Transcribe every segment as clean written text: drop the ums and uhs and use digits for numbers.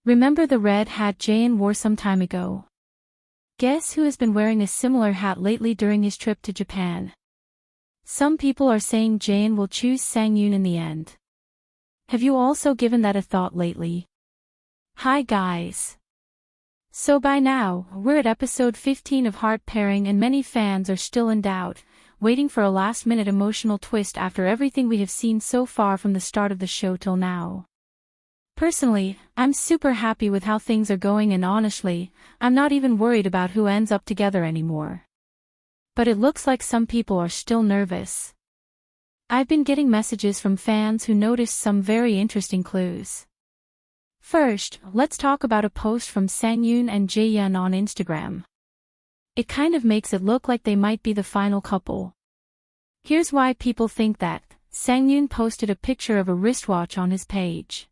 Remember the red hat JeYeon wore some time ago? Guess who has been wearing a similar hat lately during his trip to Japan? Some people are saying JeYeon will choose Sang-yoon in the end. Have you also given that a thought lately? Hi guys. So by now, we're at episode 15 of Heart Pairing and many fans are still in doubt, waiting for a last-minute emotional twist after everything we have seen so far from the start of the show till now. Personally, I'm super happy with how things are going and honestly, I'm not even worried about who ends up together anymore. But it looks like some people are still nervous. I've been getting messages from fans who noticed some very interesting clues. First, let's talk about a post from Sang-yoon and JeYeon on Instagram. It kind of makes it look like they might be the final couple. Here's why people think that. Sang-yoon posted a picture of a wristwatch on his page.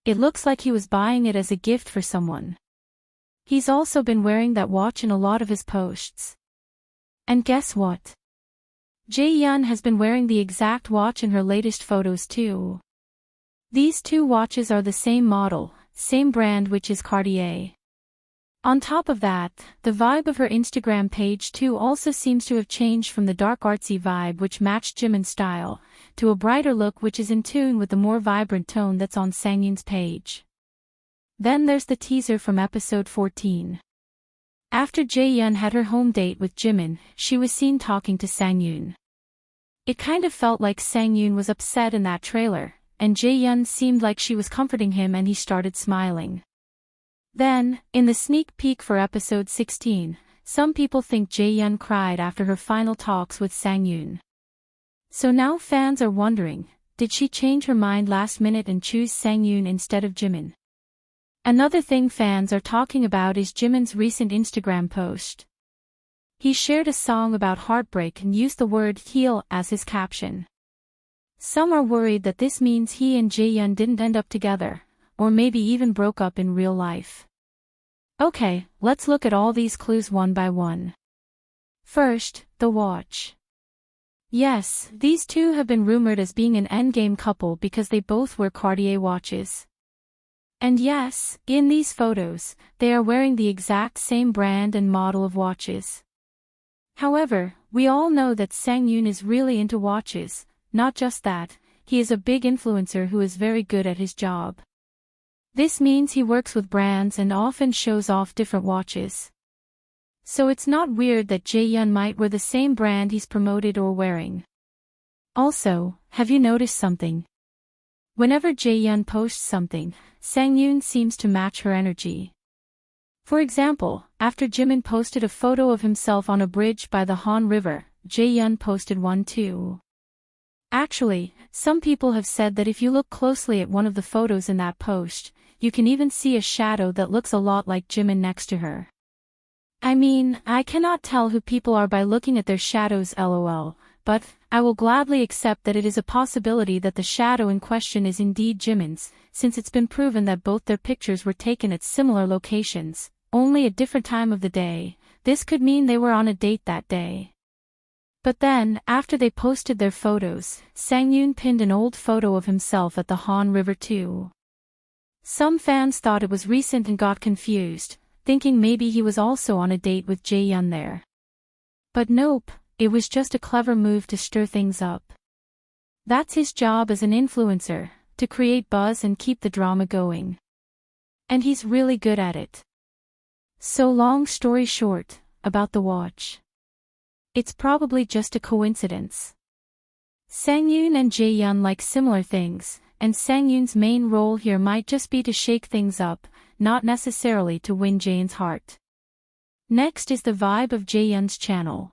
It looks like he was buying it as a gift for someone. He's also been wearing that watch in a lot of his posts. And guess what? JeYeon has been wearing the exact watch in her latest photos too. These two watches are the same model, same brand, which is Cartier. On top of that, the vibe of her Instagram page too also seems to have changed from the dark artsy vibe which matched Jimin's style, to a brighter look which is in tune with the more vibrant tone that's on Sang-yoon's page. Then there's the teaser from episode 14. After JeYeon had her home date with Jimin, she was seen talking to Sang-yoon. It kind of felt like Sang-yoon was upset in that trailer, and JeYeon seemed like she was comforting him and he started smiling. Then, in the sneak peek for episode 16, some people think JeYeon cried after her final talks with Sang-yoon. So now fans are wondering, did she change her mind last minute and choose Sang-yoon instead of Jimin? Another thing fans are talking about is Jimin's recent Instagram post. He shared a song about heartbreak and used the word heal as his caption. Some are worried that this means he and JeYeon didn't end up together, or maybe even broke up in real life. Okay, let's look at all these clues one by one. First, the watch. Yes, these two have been rumored as being an Endgame couple because they both wear Cartier watches. And yes, in these photos, they are wearing the exact same brand and model of watches. However, we all know that Sang-yoon is really into watches, not just that, he is a big influencer who is very good at his job. This means he works with brands and often shows off different watches. So it's not weird that JeYeon might wear the same brand he's promoted or wearing. Also, have you noticed something? Whenever JeYeon posts something, Sang-yoon seems to match her energy. For example, after Jimin posted a photo of himself on a bridge by the Han River, JeYeon posted one too. Actually, some people have said that if you look closely at one of the photos in that post, you can even see a shadow that looks a lot like Jimin next to her. I mean, I cannot tell who people are by looking at their shadows lol, but I will gladly accept that it is a possibility that the shadow in question is indeed Jimin's, since it's been proven that both their pictures were taken at similar locations, only a different time of the day. This could mean they were on a date that day. But then, after they posted their photos, Sang-yoon pinned an old photo of himself at the Han River too. Some fans thought it was recent and got confused, thinking maybe he was also on a date with JeYeon there. But nope, it was just a clever move to stir things up. That's his job as an influencer, to create buzz and keep the drama going. And he's really good at it. So long story short, about the watch. It's probably just a coincidence. Sang-yoon and JeYeon like similar things, and Sang-yoon's main role here might just be to shake things up, not necessarily to win Jane's heart. Next is the vibe of JeYeon's channel.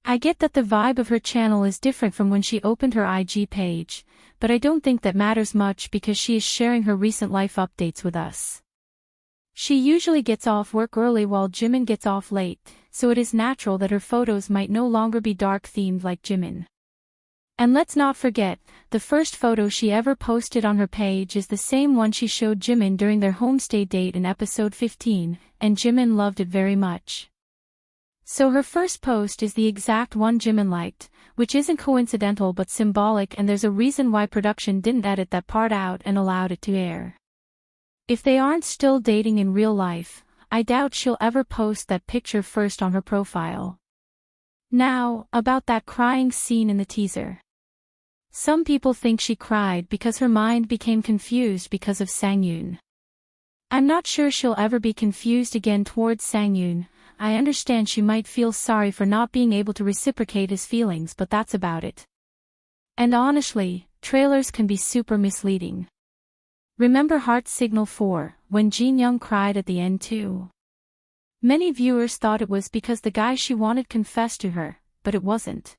I get that the vibe of her channel is different from when she opened her IG page, but I don't think that matters much because she is sharing her recent life updates with us. She usually gets off work early while Jimin gets off late, so it is natural that her photos might no longer be dark-themed like Jimin. And let's not forget, the first photo she ever posted on her page is the same one she showed Jimin during their homestay date in episode 15, and Jimin loved it very much. So her first post is the exact one Jimin liked, which isn't coincidental but symbolic, and there's a reason why production didn't edit that part out and allowed it to air. If they aren't still dating in real life, I doubt she'll ever post that picture first on her profile. Now, about that crying scene in the teaser. Some people think she cried because her mind became confused because of Sangyoon. I'm not sure she'll ever be confused again towards Sangyoon. I understand she might feel sorry for not being able to reciprocate his feelings, but that's about it. And honestly, trailers can be super misleading. Remember Heart Signal 4, when JeYeon cried at the end too? Many viewers thought it was because the guy she wanted confessed to her, but it wasn't.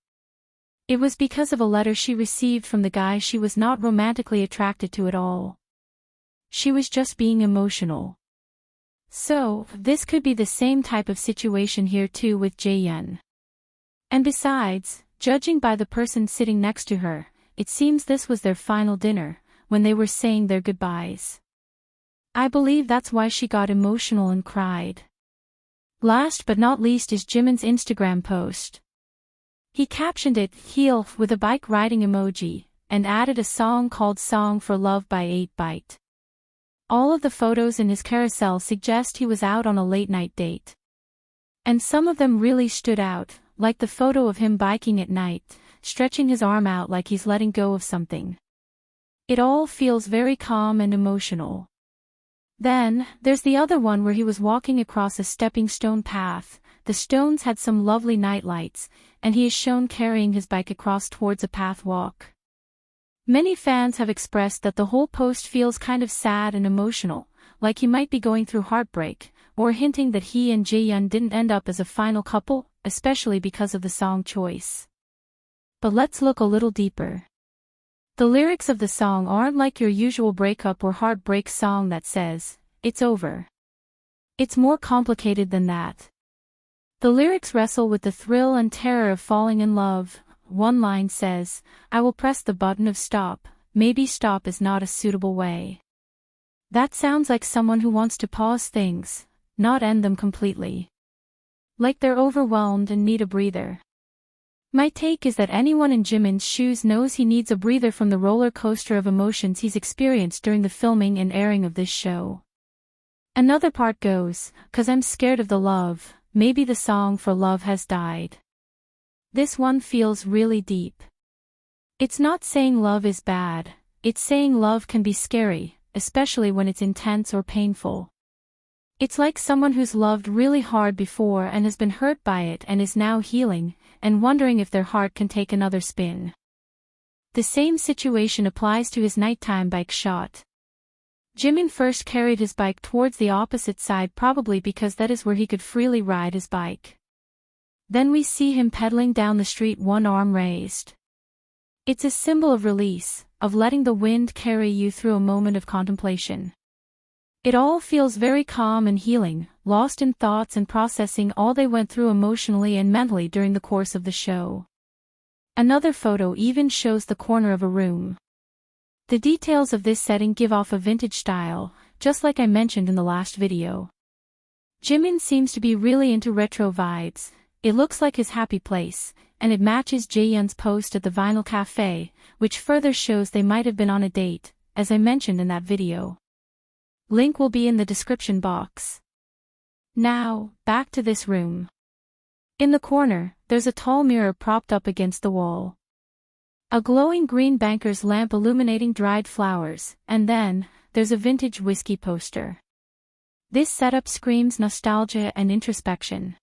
It was because of a letter she received from the guy she was not romantically attracted to at all. She was just being emotional. So, this could be the same type of situation here too with JeYeon. And besides, judging by the person sitting next to her, it seems this was their final dinner, when they were saying their goodbyes. I believe that's why she got emotional and cried. Last but not least is Jimin's Instagram post. He captioned it, "Heel," with a bike riding emoji, and added a song called Song for Love by 8BYTE. All of the photos in his carousel suggest he was out on a late-night date. And some of them really stood out, like the photo of him biking at night, stretching his arm out like he's letting go of something. It all feels very calm and emotional. Then, there's the other one where he was walking across a stepping stone path. The stones had some lovely night lights, and he is shown carrying his bike across towards a path walk. Many fans have expressed that the whole post feels kind of sad and emotional, like he might be going through heartbreak, or hinting that he and JeYeon didn't end up as a final couple, especially because of the song choice. But let's look a little deeper. The lyrics of the song aren't like your usual breakup or heartbreak song that says, "It's over." It's more complicated than that. The lyrics wrestle with the thrill and terror of falling in love. One line says, "I will press the button of stop, maybe stop is not a suitable way." That sounds like someone who wants to pause things, not end them completely. Like they're overwhelmed and need a breather. My take is that anyone in Jimin's shoes knows he needs a breather from the roller coaster of emotions he's experienced during the filming and airing of this show. Another part goes, "'Cause I'm scared of the love, maybe the song for love has died." This one feels really deep. It's not saying love is bad, it's saying love can be scary, especially when it's intense or painful. It's like someone who's loved really hard before and has been hurt by it and is now healing, and wondering if their heart can take another spin. The same situation applies to his nighttime bike shot. Jimin first carried his bike towards the opposite side, probably because that is where he could freely ride his bike. Then we see him pedaling down the street, one arm raised. It's a symbol of release, of letting the wind carry you through a moment of contemplation. It all feels very calm and healing, lost in thoughts and processing all they went through emotionally and mentally during the course of the show. Another photo even shows the corner of a room. The details of this setting give off a vintage style, just like I mentioned in the last video. Jimin seems to be really into retro vibes. It looks like his happy place, and it matches JeYeon's post at the Vinyl Cafe, which further shows they might have been on a date, as I mentioned in that video. Link will be in the description box. Now, back to this room. In the corner, there's a tall mirror propped up against the wall. A glowing green banker's lamp illuminating dried flowers, and then, there's a vintage whiskey poster. This setup screams nostalgia and introspection.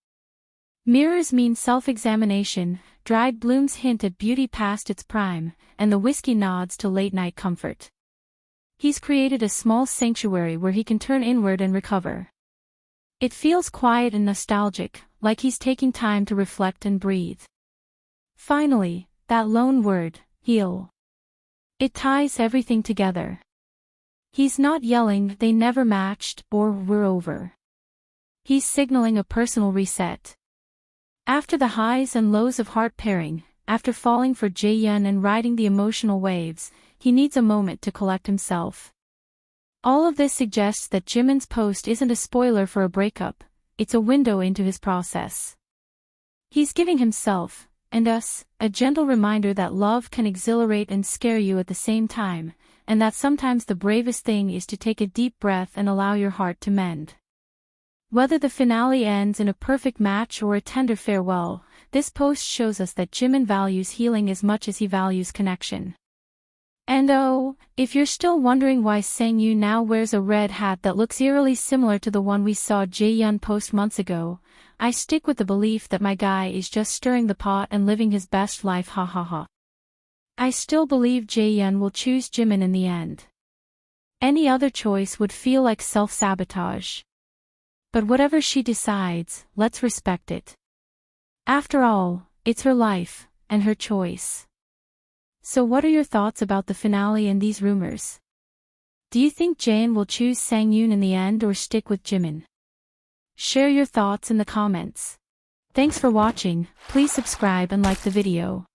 Mirrors mean self-examination, dried blooms hint at beauty past its prime, and the whiskey nods to late-night comfort. He's created a small sanctuary where he can turn inward and recover. It feels quiet and nostalgic, like he's taking time to reflect and breathe. Finally, that lone word, heal. It ties everything together. He's not yelling, "They never matched," or "We're over." He's signaling a personal reset. After the highs and lows of heart pairing, after falling for JeYeon and riding the emotional waves, he needs a moment to collect himself. All of this suggests that Jimin's post isn't a spoiler for a breakup, it's a window into his process. He's giving himself, and us, a gentle reminder that love can exhilarate and scare you at the same time, and that sometimes the bravest thing is to take a deep breath and allow your heart to mend. Whether the finale ends in a perfect match or a tender farewell, this post shows us that Jimin values healing as much as he values connection. And oh, if you're still wondering why Sangyu now wears a red hat that looks eerily similar to the one we saw JeYeon post months ago, I stick with the belief that my guy is just stirring the pot and living his best life, ha ha ha. I still believe JeYeon will choose Jimin in the end. Any other choice would feel like self-sabotage. But whatever she decides, let's respect it. After all, it's her life, and her choice. So what are your thoughts about the finale and these rumors? Do you think JeYeon will choose Sangyoon in the end or stick with Jimin? Share your thoughts in the comments. Thanks for watching, please subscribe and like the video.